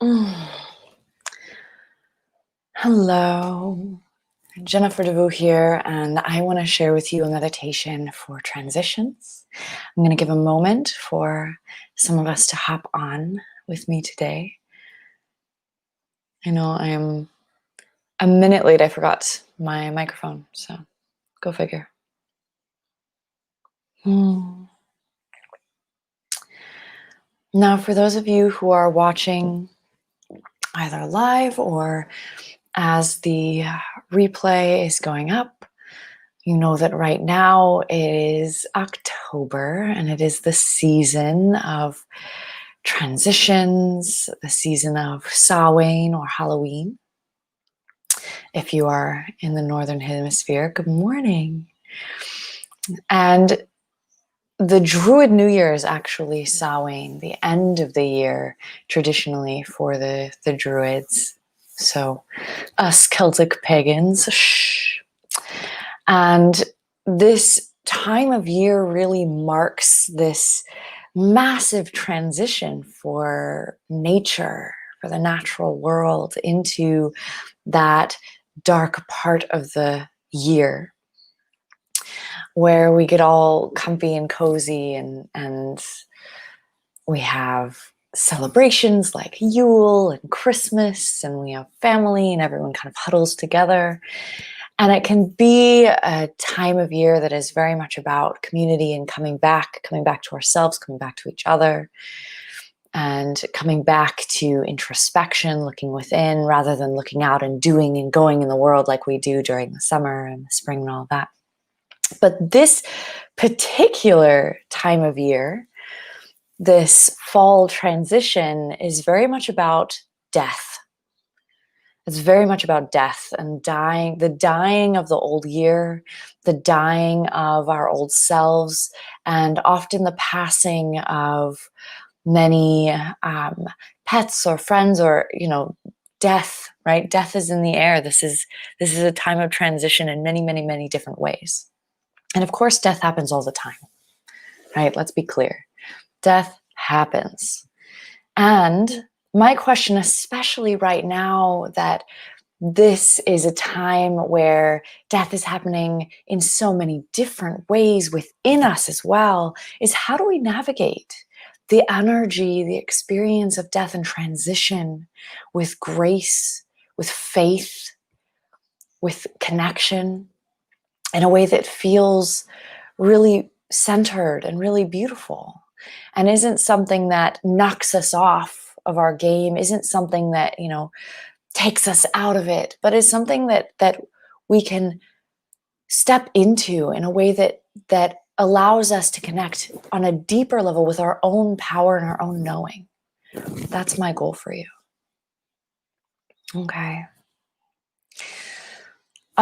Mm. Hello, Jennifer DeVoe here, and I want to share with you a meditation for transitions. I'm going to give a moment for some of us to hop on with me today. I know I'm a minute late. I forgot my microphone, so go figure. Now, for those of you who are watching either live or as the replay is going up, you know that right now it is October and it is the season of transitions, the season of Samhain or Halloween. If you are in the Northern Hemisphere, good morning. And the Druid New Year is actually Samhain, the end of the year traditionally for the Druids. So us Celtic pagans, shh. And this time of year really marks this massive transition for nature, for the natural world, into that dark part of the year where we get all comfy and cozy and we have celebrations like Yule and Christmas, and we have family and everyone kind of huddles together. And it can be a time of year that is very much about community and coming back to ourselves, coming back to each other, and coming back to introspection, looking within rather than looking out and doing and going in the world like we do during the summer and the spring and all that. But this particular time of year, this fall transition, is very much about death. It's very much about death and dying, the dying of the old year, the dying of our old selves, and often the passing of many pets or friends, or death. Right? Death is in the air. This is a time of transition in many, many, many different ways. And of course, death happens all the time. Right? Let's be clear. Death happens. And my question, especially right now, that this is a time where death is happening in so many different ways within us as well, is how do we navigate the energy, the experience of death and transition with grace, with faith, with connection, in a way that feels really centered and really beautiful, and isn't something that knocks us off of our game, isn't something that, takes us out of it, but is something that we can step into in a way that allows us to connect on a deeper level with our own power and our own knowing. That's my goal for you. Okay.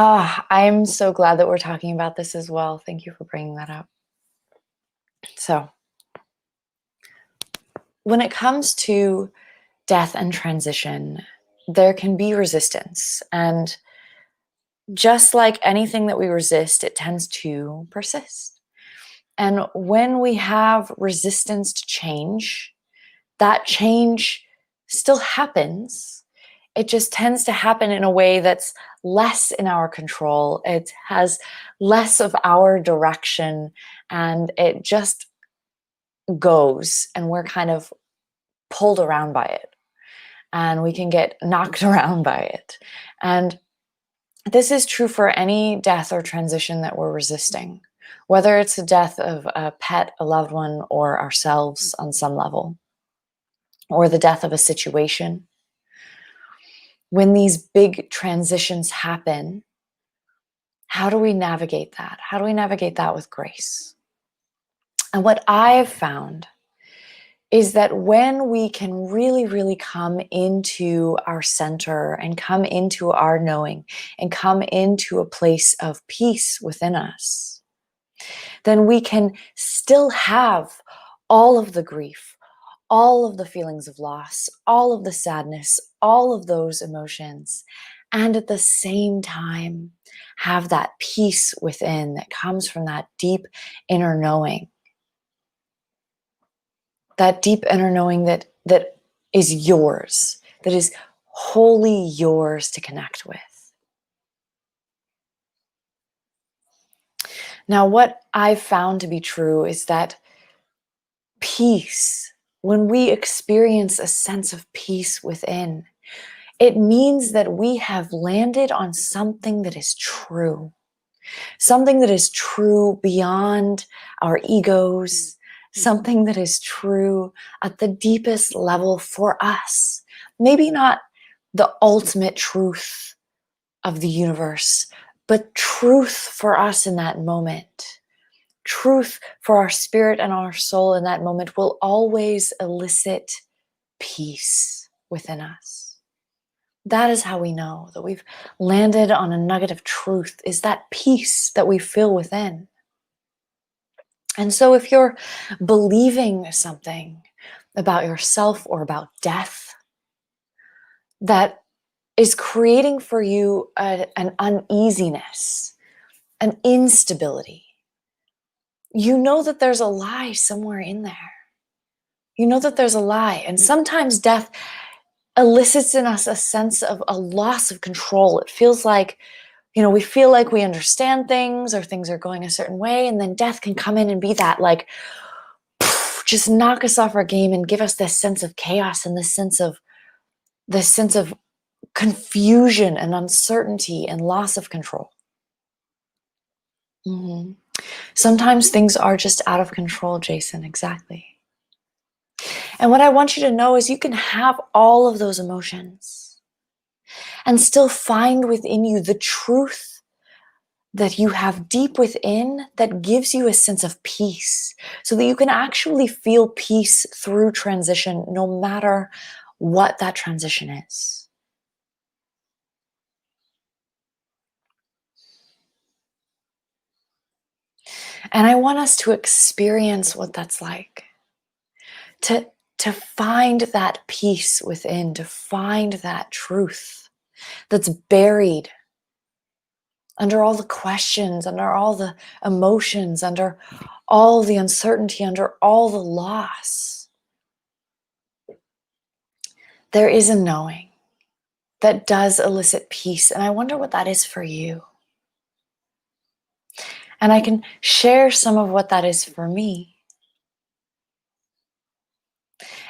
I'm so glad that we're talking about this as well. Thank you for bringing that up. So, when it comes to death and transition, there can be resistance. And just like anything that we resist, it tends to persist. And when we have resistance to change, that change still happens. It just tends to happen in a way that's less in our control. It has less of our direction, and it just goes, and we're kind of pulled around by it, and we can get knocked around by it. And this is true for any death or transition that we're resisting, whether it's the death of a pet, a loved one, or ourselves on some level, or the death of a situation. When these big transitions happen, how do we navigate that? How do we navigate that with grace? And what I've found is that when we can really, really come into our center and come into our knowing and come into a place of peace within us, then we can still have all of the grief, all of the feelings of loss, all of the sadness, all of those emotions, and at the same time have that peace within that comes from that deep inner knowing. That deep inner knowing that is yours, that is wholly yours to connect with. Now, what I've found to be true is that peace, when we experience a sense of peace within, it means that we have landed on something that is true. Something that is true beyond our egos, something that is true at the deepest level for us. Maybe not the ultimate truth of the universe, but truth for us in that moment. Truth for our spirit and our soul in that moment will always elicit peace within us. That is how we know that we've landed on a nugget of truth, is that peace that we feel within. And so if you're believing something about yourself or about death that is creating for you an uneasiness, an instability, you know that there's a lie somewhere in there. You know that there's a lie. And sometimes death elicits in us a sense of a loss of control. It feels like, we feel like we understand things, or things are going a certain way, and then death can come in and be that, like, just knock us off our game and give us this sense of chaos and this sense of confusion and uncertainty and loss of control. Mm-hmm. Sometimes things are just out of control, Jason, exactly. And what I want you to know is you can have all of those emotions and still find within you the truth that you have deep within that gives you a sense of peace, so that you can actually feel peace through transition, no matter what that transition is. And I want us to experience what that's like, to find that peace within, to find that truth that's buried under all the questions, under all the emotions, under all the uncertainty, under all the loss. There is a knowing that does elicit peace, and I wonder what that is for you. And I can share some of what that is for me,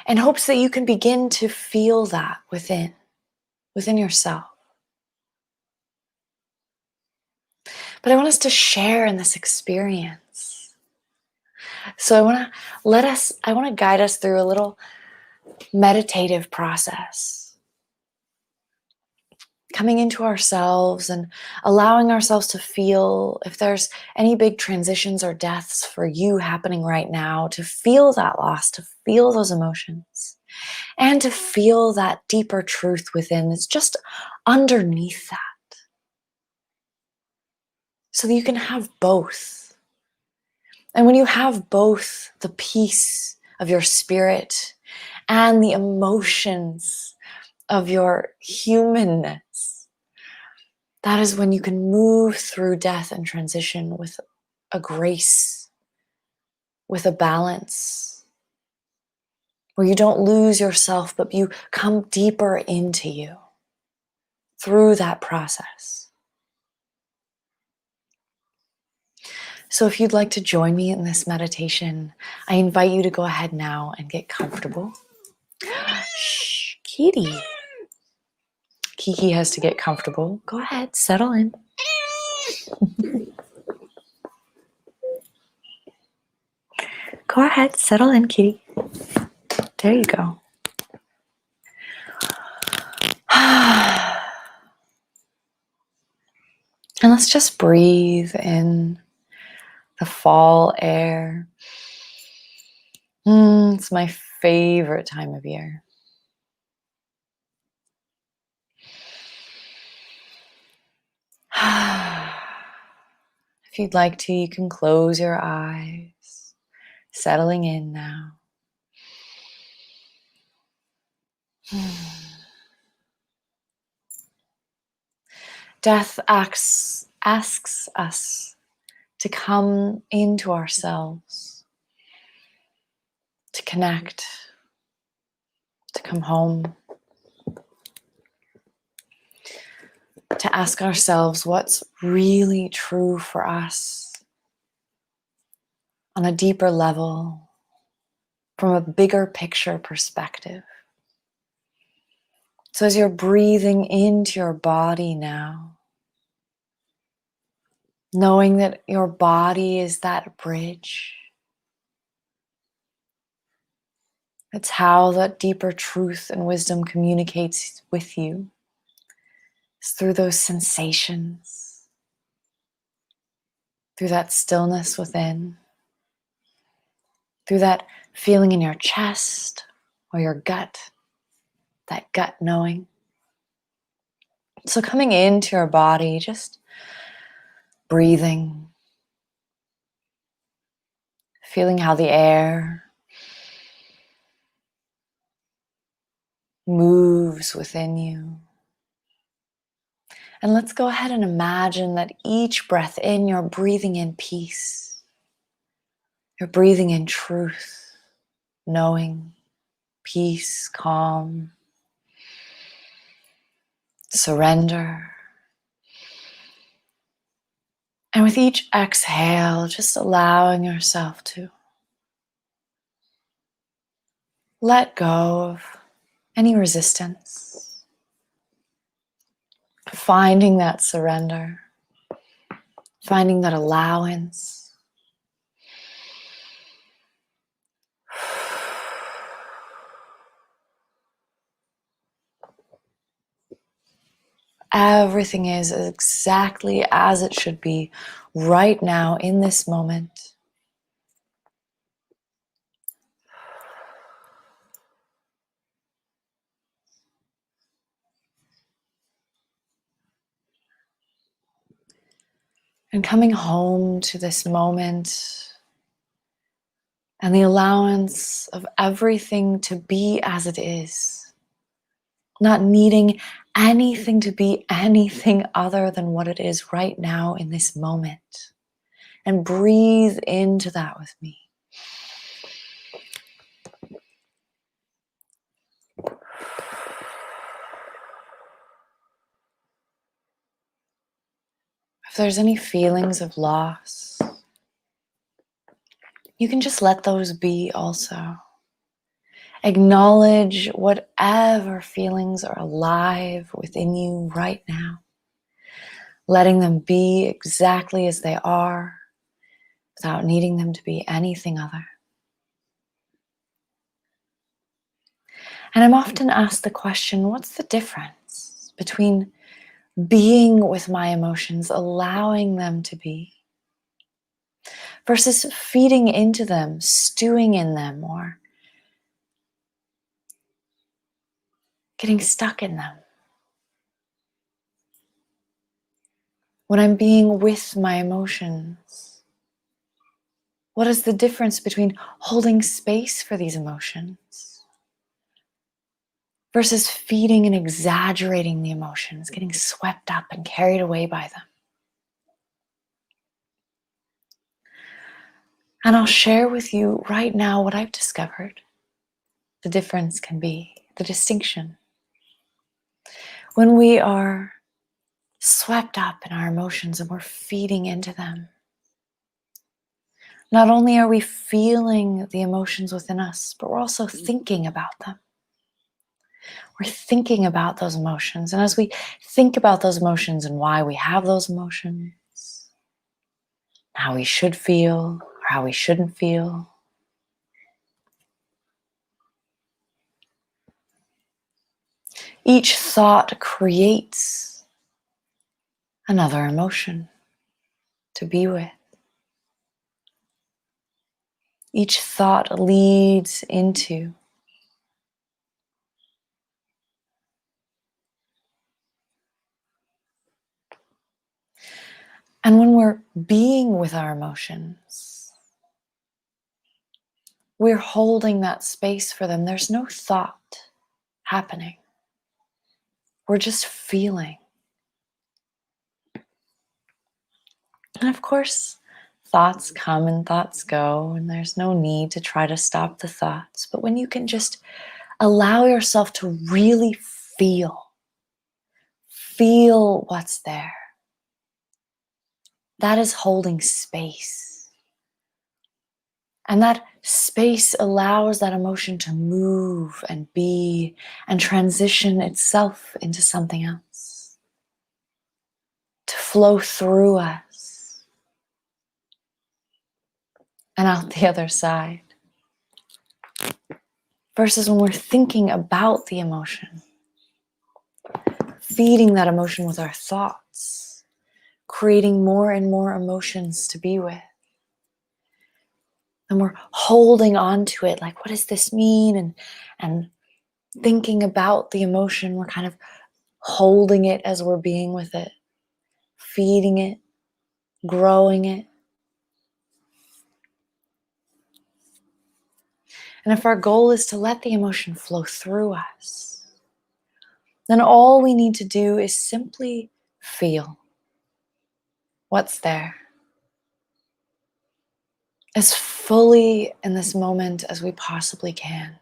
in hopes that you can begin to feel that within yourself. But I want us to share in this experience. So I want to guide us through a little meditative process. Coming into ourselves and allowing ourselves to feel if there's any big transitions or deaths for you happening right now, to feel that loss, to feel those emotions, and to feel that deeper truth within that's just underneath that. So that you can have both. And when you have both the peace of your spirit and the emotions of your humanness, that is when you can move through death and transition with a grace, with a balance, where you don't lose yourself, but you come deeper into you through that process. So if you'd like to join me in this meditation, I invite you to go ahead now and get comfortable. Shh, kitty. Kiki has to get comfortable. Go ahead, settle in. Go ahead, settle in, kitty. There you go. And let's just breathe in the fall air. It's my favorite time of year. If you'd like to, you can close your eyes, settling in now. Death asks us to come into ourselves, to connect, to come home. to ask ourselves what's really true for us on a deeper level, from a bigger picture perspective. So as you're breathing into your body now, knowing that your body is that bridge, it's how that deeper truth and wisdom communicates with you. It's through those sensations, through that stillness within, through that feeling in your chest or your gut, that gut knowing. So coming into your body, just breathing, feeling how the air moves within you. And let's go ahead and imagine that each breath in, you're breathing in peace. You're breathing in truth, knowing, peace, calm, surrender. And with each exhale, just allowing yourself to let go of any resistance, finding that surrender, finding that allowance. Everything is exactly as it should be right now in this moment. And coming home to this moment and the allowance of everything to be as it is, not needing anything to be anything other than what it is right now in this moment. And breathe into that with me. If there's any feelings of loss, you can just let those be also. Acknowledge whatever feelings are alive within you right now, letting them be exactly as they are without needing them to be anything other. And I'm often asked the question, what's the difference between being with my emotions, allowing them to be, versus feeding into them, stewing in them, or getting stuck in them? When I'm being with my emotions, what is the difference between holding space for these emotions versus feeding and exaggerating the emotions, getting swept up and carried away by them? And I'll share with you right now what I've discovered the difference can be, the distinction. When we are swept up in our emotions and we're feeding into them, not only are we feeling the emotions within us, but we're also thinking about them. We're thinking about those emotions. And as we think about those emotions and why we have those emotions, how we should feel or how we shouldn't feel, each thought creates another emotion to be with. Each thought leads into and when we're being with our emotions, we're holding that space for them. There's no thought happening. We're just feeling. And of course, thoughts come and thoughts go, and there's no need to try to stop the thoughts. But when you can just allow yourself to really feel feel what's there. That is holding space. And that space allows that emotion to move and be and transition itself into something else, to flow through us and out the other side. Versus when we're thinking about the emotion, feeding that emotion with our thoughts, creating more and more emotions to be with. And we're holding on to it, like, what does this mean? And thinking about the emotion, we're kind of holding it as we're being with it, feeding it, growing it. And if our goal is to let the emotion flow through us, then all we need to do is simply feel what's there as fully in this moment as we possibly can.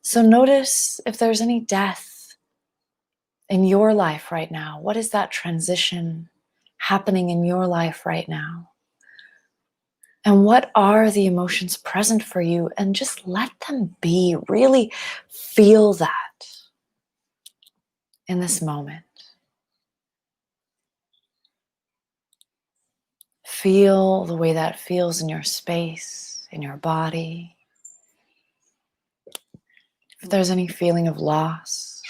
So notice if there's any death in your life right now. What is that transition happening in your life right now? And what are the emotions present for you? And just let them be. Really feel that in this moment. Feel the way that feels in your space, in your body. If there's any feeling of loss,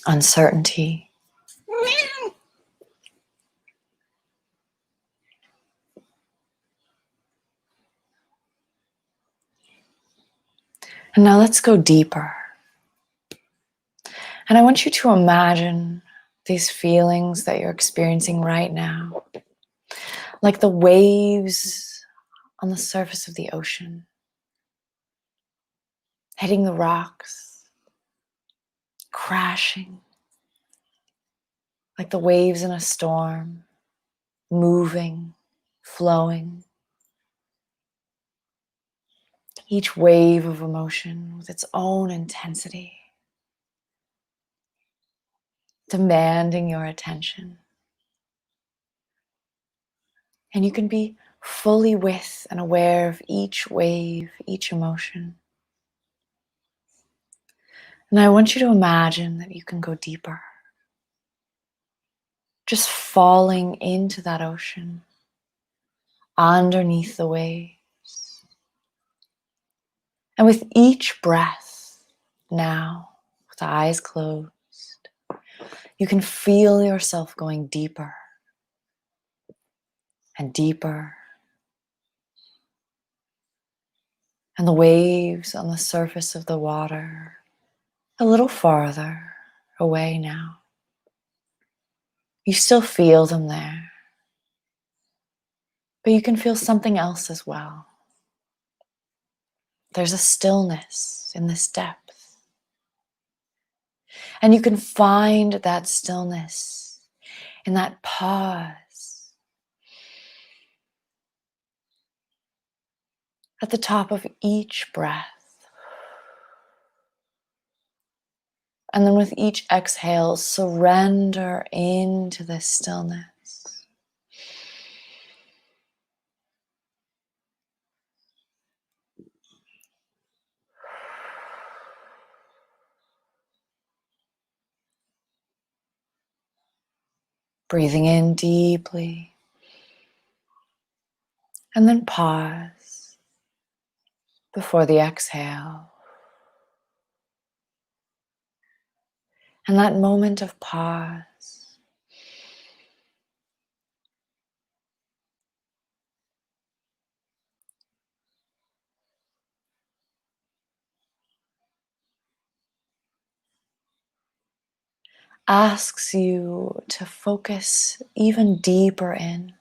uncertainty. And now let's go deeper. And I want you to imagine these feelings that you're experiencing right now, like the waves on the surface of the ocean, hitting the rocks, crashing, like the waves in a storm, moving, flowing. Each wave of emotion with its own intensity, demanding your attention. And you can be fully with and aware of each wave, each emotion. And I want you to imagine that you can go deeper, just falling into that ocean, underneath the waves. And with each breath now, with the eyes closed, you can feel yourself going deeper and deeper. And the waves on the surface of the water a little farther away now. You still feel them there, but you can feel something else as well. There's a stillness in this depth. And you can find that stillness in that pause at the top of each breath. And then with each exhale, surrender into this stillness. Breathing in deeply. And then pause before the exhale. And that moment of pause asks you to focus even deeper in.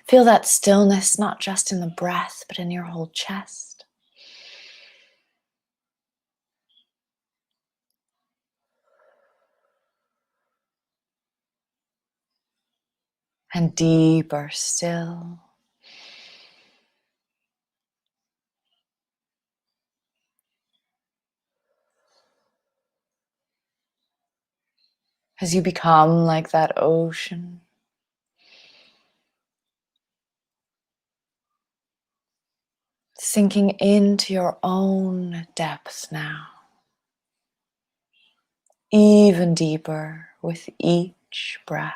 Feel that stillness not just in the breath, but in your whole chest. And deeper still. as you become like that ocean, sinking into your own depths now, even deeper with each breath.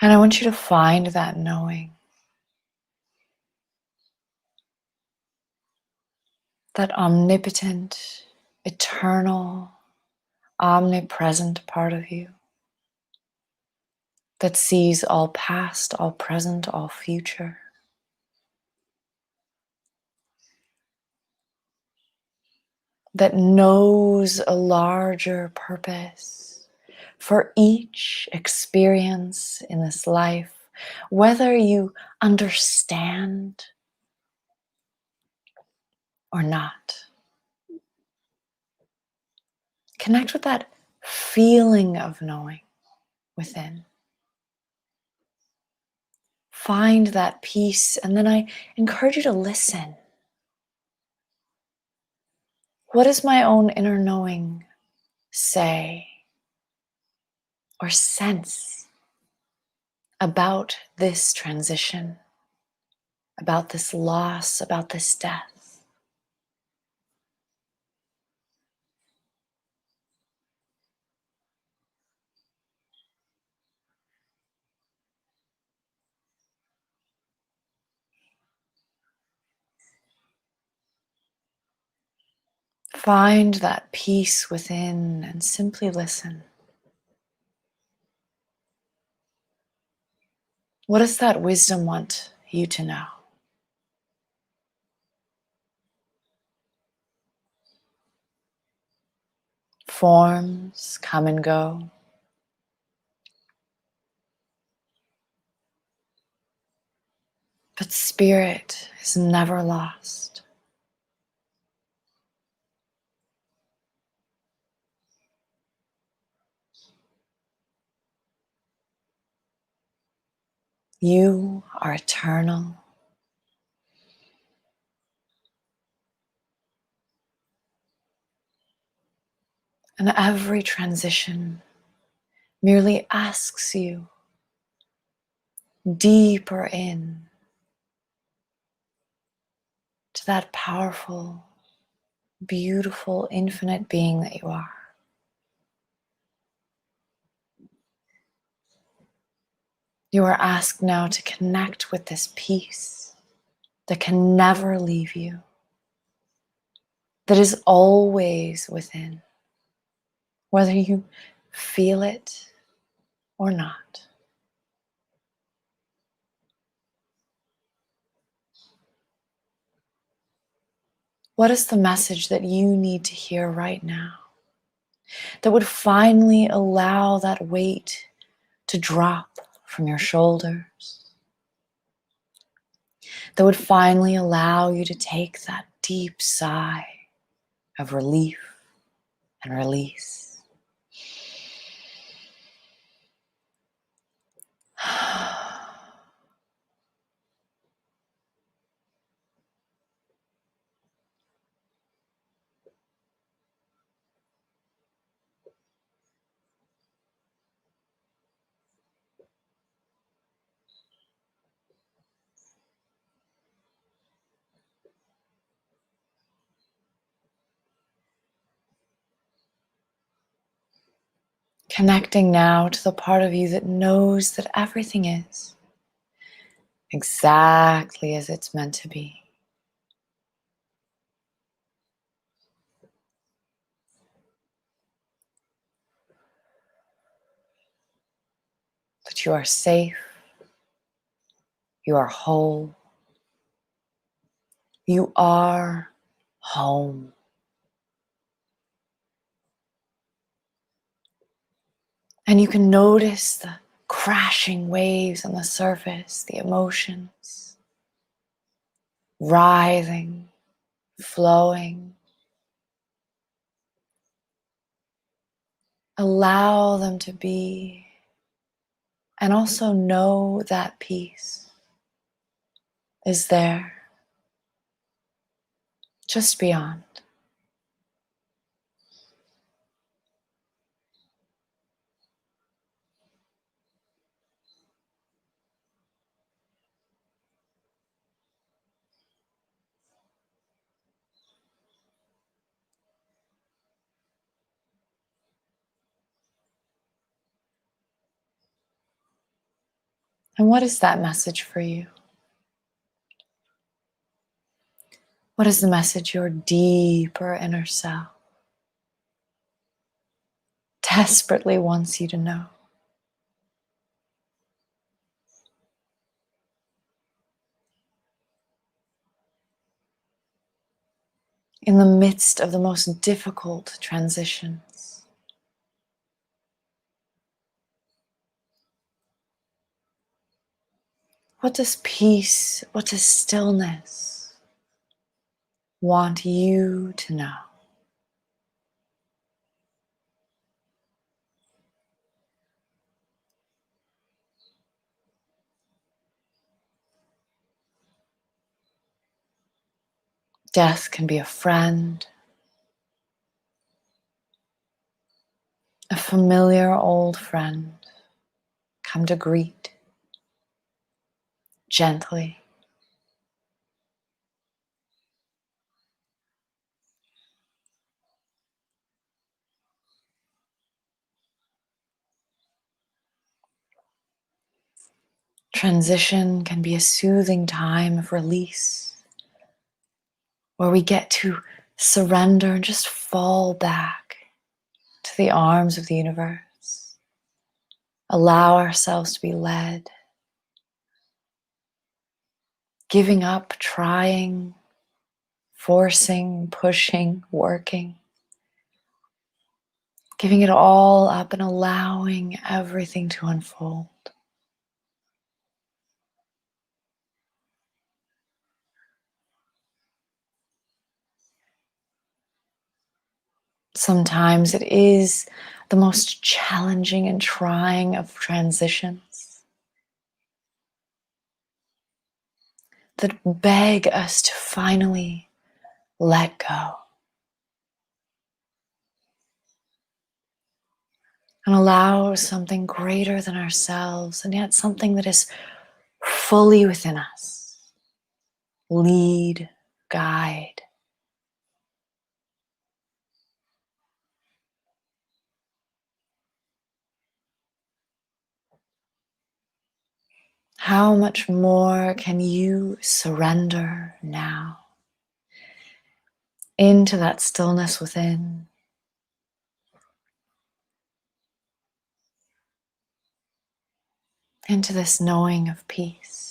And I want you to find that knowing, that omnipotent, eternal, omnipresent part of you that sees all past, all present, all future. That knows a larger purpose for each experience in this life, whether you understand or not. Connect with that feeling of knowing within. Find that peace, and then I encourage you to listen. What does my own inner knowing say or sense about this transition, about this loss, about this death? Find that peace within and simply listen. What does that wisdom want you to know? Forms come and go. But spirit is never lost. You are eternal. And every transition merely asks you deeper in to that powerful, beautiful, infinite being that you are. You are asked now to connect with this peace that can never leave you, that is always within, whether you feel it or not. What is the message that you need to hear right now that would finally allow that weight to drop from your shoulders, that would finally allow you to take that deep sigh of relief and release? Connecting now to the part of you that knows that everything is exactly as it's meant to be. That you are safe, you are whole, you are home. And you can notice the crashing waves on the surface, the emotions writhing, flowing. Allow them to be. And also know that peace is there just beyond. And what is that message for you? What is the message your deeper inner self desperately wants you to know? In the midst of the most difficult transitions, what does peace, what does stillness want you to know? Death can be a friend, a familiar old friend, come to greet gently. Transition can be a soothing time of release, where we get to surrender and just fall back to the arms of the universe. Allow ourselves to be led, giving up, trying, forcing, pushing, working, giving it all up and allowing everything to unfold. Sometimes it is the most challenging and trying of transitions that beg us to finally let go and allow something greater than ourselves, and yet something that is fully within us, lead, guide. How much more can you surrender now into that stillness within? Into this knowing of peace.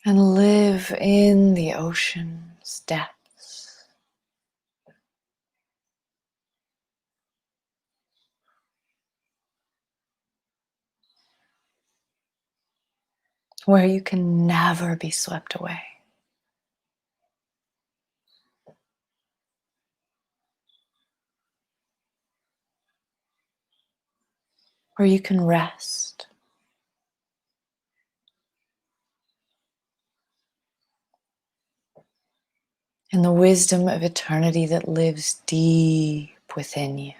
And live in the ocean's depths, where you can never be swept away, where you can rest in the wisdom of eternity that lives deep within you.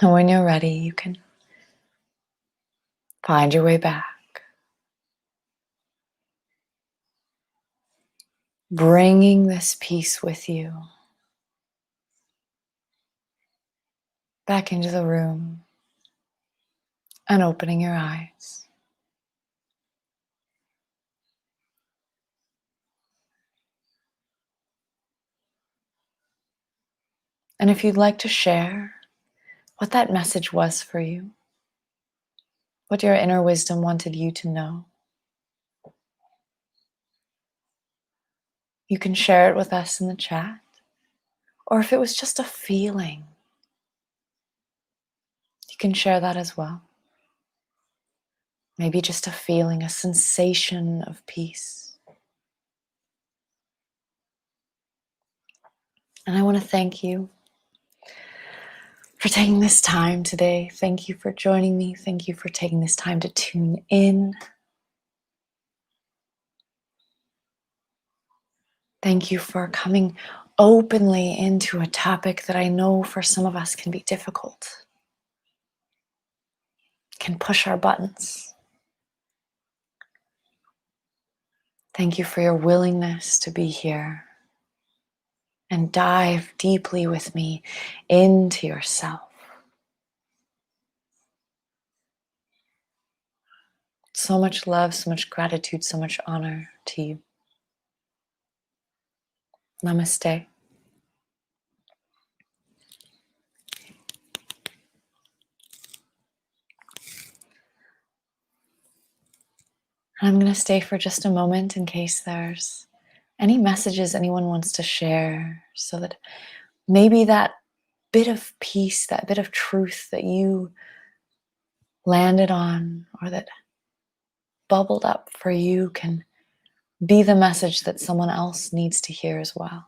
And when you're ready, you can find your way back. bringing this peace with you back into the room and opening your eyes. And if you'd like to share what that message was for you, what your inner wisdom wanted you to know, you can share it with us in the chat. Or if it was just a feeling, you can share that as well. Maybe just a feeling, a sensation of peace. And I want to thank you for taking this time today. Thank you for joining me. Thank you for taking this time to tune in. Thank you for coming openly into a topic that I know for some of us can be difficult, can push our buttons. Thank you for your willingness to be here and dive deeply with me into yourself. So much love, so much gratitude, so much honor to you. Namaste. I'm going to stay for just a moment in case there's any messages anyone wants to share, so that maybe that bit of peace, that bit of truth that you landed on or that bubbled up for you can be the message that someone else needs to hear as well.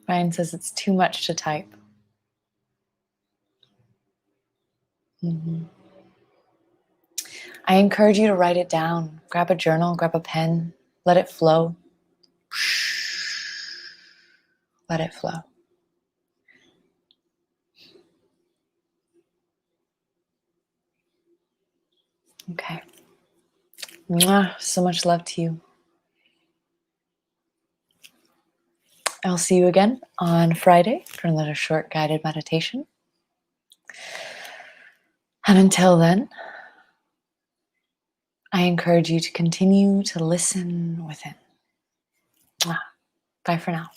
Ryan says it's too much to type. I encourage you to write it down. Grab a journal, grab a pen, let it flow. Let it flow. Okay. Mwah, so much love to you. I'll see you again on Friday for another short guided meditation. And until then, I encourage you to continue to listen within. Bye for now.